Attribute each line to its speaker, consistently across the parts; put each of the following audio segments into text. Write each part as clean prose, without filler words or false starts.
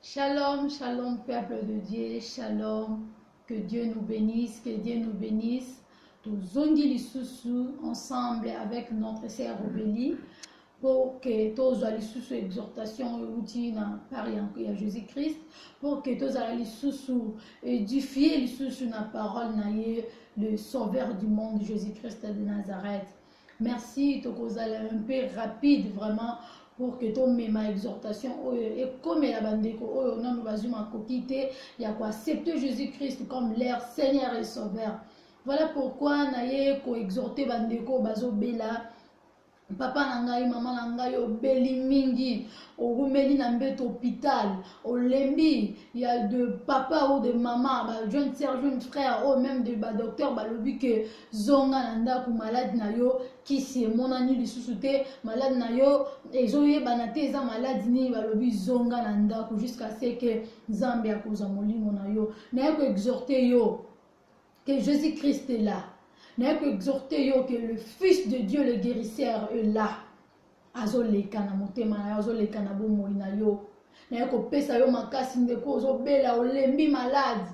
Speaker 1: Shalom, shalom, peuple de Dieu, shalom. Que Dieu nous bénisse, que Dieu nous bénisse. Tous ensemble avec notre sœur Obélie pour que tous les sous exhortation outil na par Jésus-Christ pour que tous les sous édifier les sous na parole na le sauveur du monde Jésus-Christ de Nazareth. Merci to kozala un peu rapide vraiment pour que ton ma exhortation et comme la bandeko non bazuma kokite ya ko accepter Jésus-Christ comme leur Seigneur et Sauveur. Voilà pourquoi naye ko exhorter bandeko bazo bela papa nangai mama nangai obeli mingi orumeli na mbeto hôpital olembi il y a de papa ou de maman ba jeune sœur jeune frère ou même de ba docteur ba lobi que zonga nanda ku malade na yo kisi monani lisusu te malade na yo ezoye banate eza malade ni ba lobi zonga nanda ku jusqu'à ce que Nzambe akoza molimo na yo na ko exhorter yo que Jésus-Christ est là. N'a que exhorter que le Fils de Dieu, le guérisseur, est là. Azoleka na motema na azoleka na bomo ina yo. N'a que pesa yo makasi ndeko zo bela olembi malade.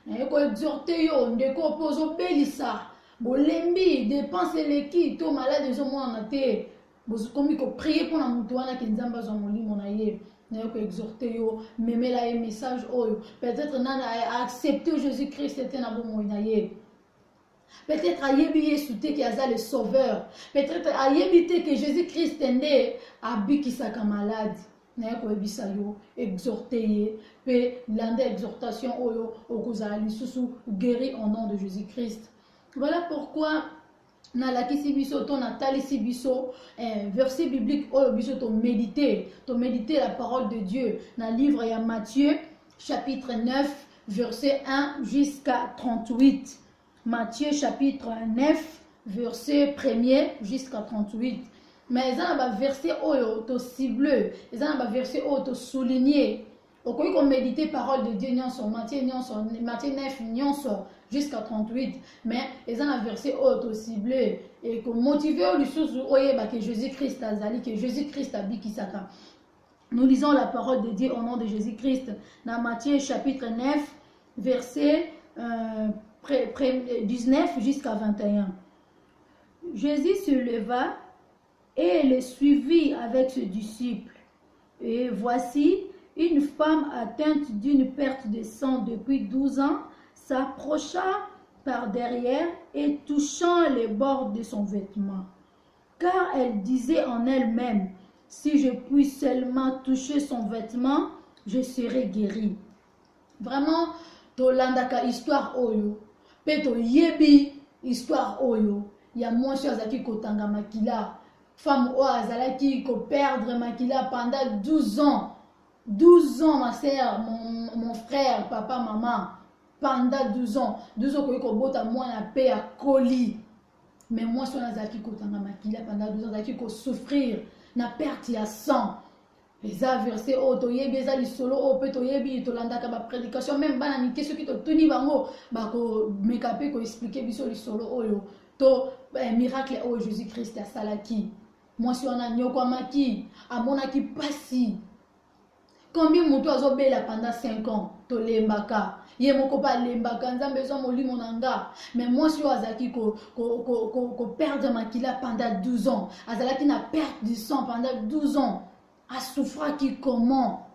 Speaker 1: N'a que exhorter yo ndeko pozo belisa. Bolembi dépense leki to malade zo mona te. Bozo komi ko prier pour na mutu wana ke Nzamba zo molimo na ye. N'a que exhorter yo meme la message oyo. Peut-être nana a accepté Jésus-Christ était na bomo ina ye. Peut-être à yébité souté qui a le sauveur. Peut-être à yébité que Jésus-Christ est né à bikisaka malade. N'a ko ebisa yo exhorter pe lande exhortation oyo okozala lisusu guéri au nom de Jésus-Christ. Voilà pourquoi na la kisibiso ton natali sibiso verset biblique oyo biso to méditer la parole de Dieu dans le livre ya Matthieu chapitre 9 verset 1 jusqu'à 38. Matthieu chapitre 9 verset 1er jusqu'à 38. Mais ils ont un verset auto ciblé, ils ont un verset auto souligné. Au cas où on médite parole de Dieu Matthieu 9 jusqu'à 38. Mais ils ont un verset auto ciblé et qu'on motive les choses que Jésus-Christ a zali, que Jésus-Christ a bikisaka. Nous lisons la parole de Dieu au nom de Jésus-Christ dans Matthieu chapitre 9 verset 19 jusqu'à 21. Jésus se leva et le suivit avec ses disciples. Et voici, une femme atteinte d'une perte de sang depuis 12 ans s'approcha par derrière et touchant les bords de son vêtement. Car elle disait en elle-même, si je puis seulement toucher son vêtement, je serai guérie. Vraiment, tolandaka histoire oyo. Peto yebi histoire oyo. Ya mwasi azaki kotanga makila. Femme o azalaki ko perdre makila pendant 12 ans. 12 ans ma sœur, mon frère, papa, maman. Pendant 12 ans. 12 ans ko bota mwana pe ya koli. Mais mwasi azalaki kotanga makila pendant 12 ans azalaki ko souffrir na perte ya sang. Eza verset oto yebi eza lisolo o pe to yebi to landaka ba prédication même bana ni question ki to tuni bango ba ko mekape ko expliquer biso lisolo oyo to miracle o Jésus-Christ a salaki moi si on a nyoko maki amonaki pasi combien moto azobela pendant 5 ans to lembaka ye moko pa lembaka Nzambe zo molimo nanga mais moi si azaki ko perdre makila pendant 12 ans azalaki na perte du sang pendant 12 ans a souffrir qui comment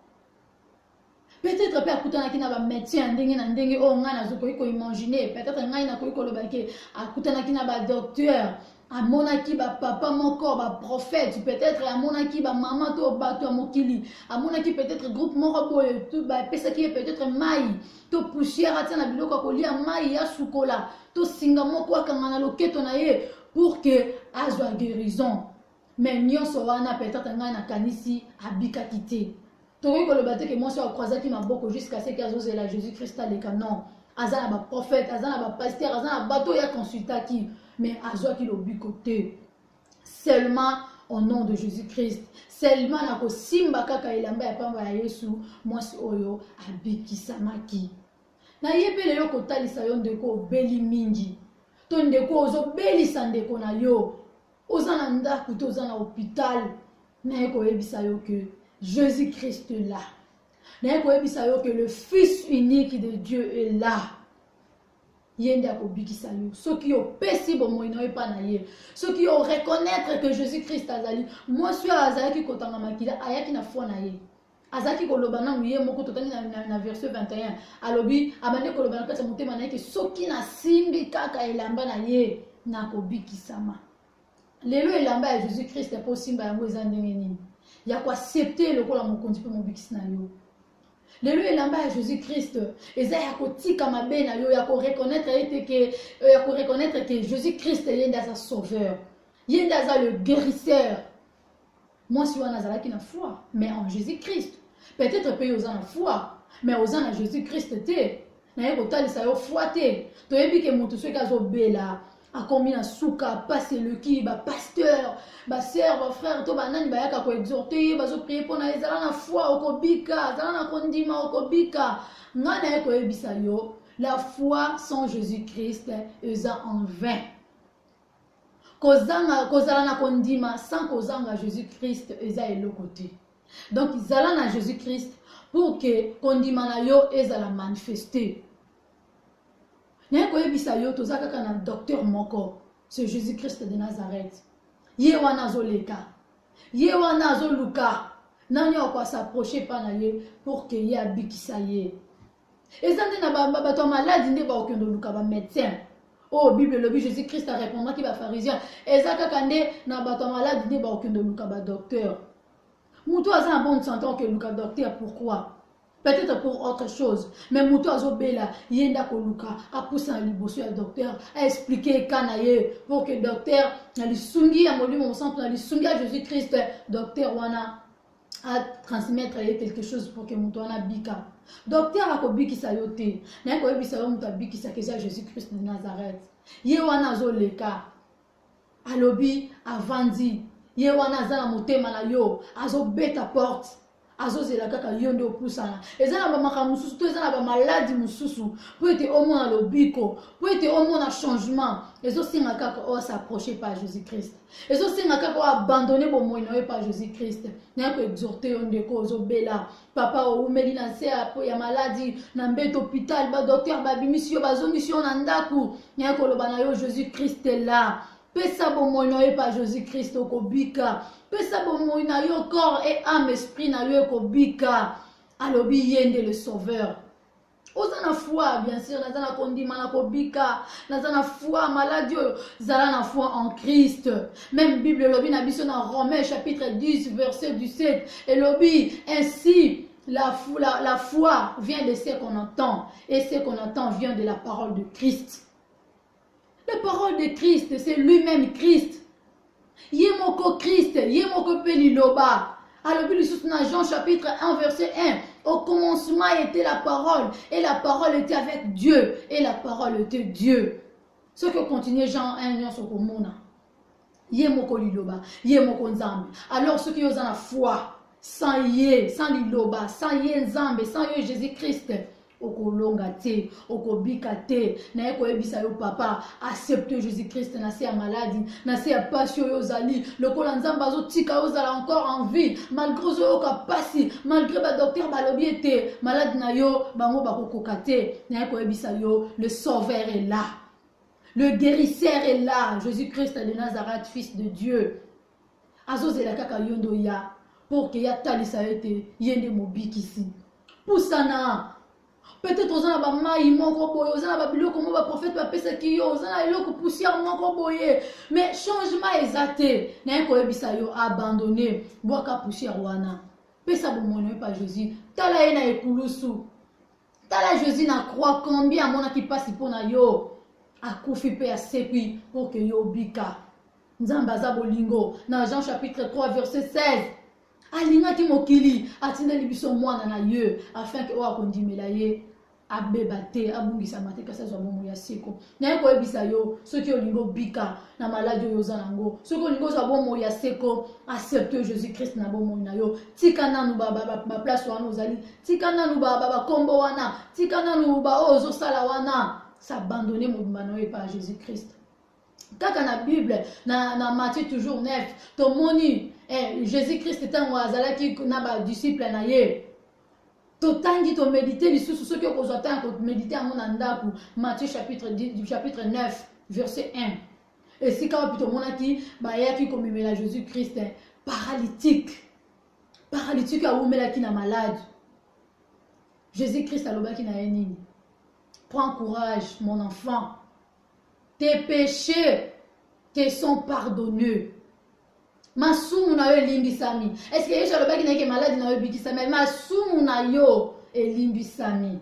Speaker 1: peut-être père kutana ki na ba médecin ndenge na ndenge o ngana zo ko imaginer peut-être ngai na ko lobake akutana ki na ba docteur a monaki ba papa moko ba prophète peut-être a monaki ba maman to bato mokili a monaki peut-être groupe moko boye tout ba pesa ki peut-être mai to poussière atana biloko ko lia mai ya sukola to singa moko akanga na loketo na ye pour que azwa guérison. Mais nyonso wana peut-être nga na kanisi abika kité. Toki ko le batte que moi sur croisaki maboko jusqu'à ce que azozela Jésus-Christ le canon. Azana ba prophète, azana ba pasteur, azana bato ya consultaki, mais azwa ki lobikote. Seulement au nom de Jésus-Christ. Seulement na ko simba kaka ilamba ya pamba ya Yesu, moi si oyo abiki samaki. Na yepele yo ko talisa yo ndeko beli mingi. To ndeko ozo beli sandeko na yo. Ozana ndaku to ozana hôpital na ko yebisa yo que Jésus-Christ est là. que le Fils unique de Dieu est là. Ceux qui ont péché, ceux qui ont reconnaître que Jésus-Christ a zali. Moi, je suis à Azaki Kotanga Makila, Ayaki na foi naye. Azaki Kolobana, Mouye, Moko Totani na verset 21. Alobi, Abane Kolobana, Kasa Motema Naye, que ceux qui na simbi kaka elamba naye, na kobiki sama. Lelo elamba ya Jésus-Christ est pour simba yango ezandengeni. Ya ko accepter le kola mokonzi pe mobikisi na yo. Lelo elamba ya Jésus-Christ eza ya kotika mabe na yo ya ko reconnaître que Jésus-Christ yenda sa sauveur. Yenda za le guérisseur. Moi si wana zalaki na foi, mais en Jésus-Christ. Peut-être pe yoza na foi, mais oza na Jésus-Christ te. Na ye kotalisa yo foi te. Toyebi ke moto soki azobela a combien na souka passe le qui ba pasteur ba sœur ba frère to banani ba yaka ko exhorter ba zo prier pour na ezala na foi okobika ezala na kondima okobika ngana ye ko ebisa yo la foi sans Jésus-Christ eza en vain kozala na kondima sans kozanga Jésus-Christ eza eloko te. Donc ezala na Jésus-Christ pour que kondima na yo ezala manifester. Docteur Moko, c'est Jésus-Christ de Nazareth. Ye wana zoleka. Ye wana zoluka. Nani okwa s'approcher pa na ye pour que ye abikisa ye. Ezande na ba to malade ne ba okendo luka ba médecin. Oh Bible lobi Jésus-Christ a répondra ki ba pharisien. Ezaka kande na ba to malade ne ba okendo luka ba docteur. Muto aza en bonne santé que luka docteur pourquoi? Peut-être pour autre chose. Mais Mouto Azobela, Yenda Koluka, a poussé un liboso à docteur, a expliqué Kanaye, pour que le docteur, a sungi à Molu, mon centre, a sungi à Jésus-Christ, docteur Wana, a transmettre quelque chose pour que Mouto Wana bika. Docteur a kobiki sayote, n'a pas eu ça, Mouta biki sa que Jésus-Christ de Nazareth. Yewana Zoleka, a lobby, a vandi, Yewana Zana Motema na yo, a zo beta porte. Azozela kaka yondo opusana ezana ba makamususu to ezana ba maladie mususu pour être au moins le biko pour être au moins un changement ezosinga kaka o s'approcher par Jésus-Christ ezosinga kaka o abandonner bo moino par Jésus-Christ na ko exhorter ondeko ozobela papa o umeli na se apo ya maladie na mbete hôpital ba docteur ba bimisio ba zongisio na ndaku na ko loba na yo Jésus-Christ est là. Pesa bomoino par Jésus-Christ okobika. Pesa bomoina yo corps et âme esprit na yo okobika. Alobi yende le sauveur. Ozana foi bien sûr, nazana kondima na kobika, nazana foi maladie, zala foi en Christ. Même Bible lobi na biso na Romains chapitre 10 verset 17 et lobi ainsi la foi vient de ce qu'on entend et ce qu'on entend vient de la parole de Christ. La parole de Christ, c'est lui-même Christ. Yemoko Christ, Yemoko Peliloba. Alors, dans Jean chapitre 1, verset 1, au commencement était la parole, et la parole était avec Dieu, et la parole était Dieu. Ce que continue Jean 1, Jean Sokomona. Yemoko Liloba, Yemoko Nzambe. Alors, ceux qui ont la foi, sans Yé, sans Liloba, sans Yé Nzambe, sans Yé Jésus-Christ, okolonga te okobika te na eko ebisa yo papa accepte Jésus-Christ na se ya maladie na se ya passion yo zali lokola nzamba zo tika yo zala encore en vie malgré zo ka pasi malgré ba docteur balobi ete malade na yo bango bakokoka te na eko ebisa yo le sauveur est là, le guérisseur est là, Jésus-Christ de Nazareth, fils de Dieu. Azozela kaka yondo ya pour que ya talisa ete yende mobikisi pusana. Peut-être aux gens maï moko boye, aux gens biloko mo ba prophète ba pesa ki yo, aux gens eloko poussière moko boye. Mais changement exacté, na ko ebisa yo abandonner, boaka poussière wana. Pesa bo mono pa Jésus. Tala ena ekulusu. Tala Jésus na croix combien mona ki passe pona yo. Akufi pe asepi pour que yo bika. Nzamba za bolingo na Jean chapitre 3 verset 16. Alinga ki mokili atina libiso mwana na ye afin que o akondimela ye abebate abungisa mateka sa zomo ya seko na ko ebisa yo ceux qui olingo bika na maladie yo zanango ceux qui olingo za bomo ya seko accepte Jésus-Christ na bomo na yo tikana nu ba place wana ozali tikana nu ba kombo wana tikana nu ba ozo sala wana s'abandonner mobimano e par Jésus-Christ. Kaka na Bible na Matthieu toujours 9 to moni Jésus-Christ était un wazala qui na ba disciple na ye Totangi to méditer lisusu soki okozwa ntango méditer yango na ndako. Matthieu chapitre 9 verset 1. Esika wapi tomonaki bayaki komemela Jésus-Christ paralytique. Paralytique awumelaki na malade. Jésus-Christ alobaki na ye nini? Prends courage mon enfant. Tes péchés te sont pardonnés. Masumu na yo limbisami. Est-ce que Yesu alobaki na ke malade na yo bikisami? Masumu na yo elimbisami.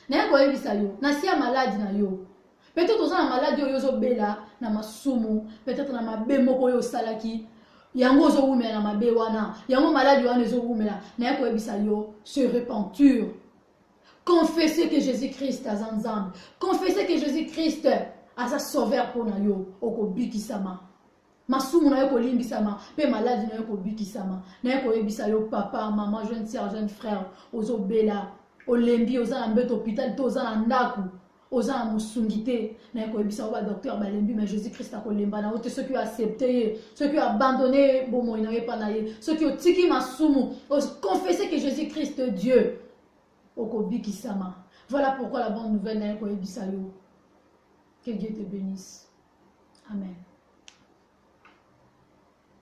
Speaker 1: Na yo koyebisa yo, na si ya malade na yo. Peut-être oza na malade yo yozo bela na masumu, peut-être na mabe moko yo salaki. Yango zo wumela na mabe wana. Yango malade wana zo wumela. Na yo koyebisa yo se repentir. Confessez que Jésus-Christ a zanzambe. Confessez que Jésus-Christ a sa sauveur pour na yo. Oko bikisama. Masumu na yo kolimbisama, pe maladi na yo kobikisama. Na yo koyebisa yo papa, maman, jeune sœur, jeune frère, ozo bela, olembi, oza na mbeto hôpital, to oza na ndaku, oza na musungite. Na yo koyebisa yo ba docteur balembi, mais Jésus-Christ a kolemba na yo te, ceux qui ont accepté, ceux qui ont abandonné, bon moi na pas na ye, ceux qui ont tiki masumu, confessez que Jésus-Christ est Dieu. Oko bikisama. Voilà pourquoi la bonne nouvelle na yo koyebisa yo. Que Dieu te bénisse. Amen.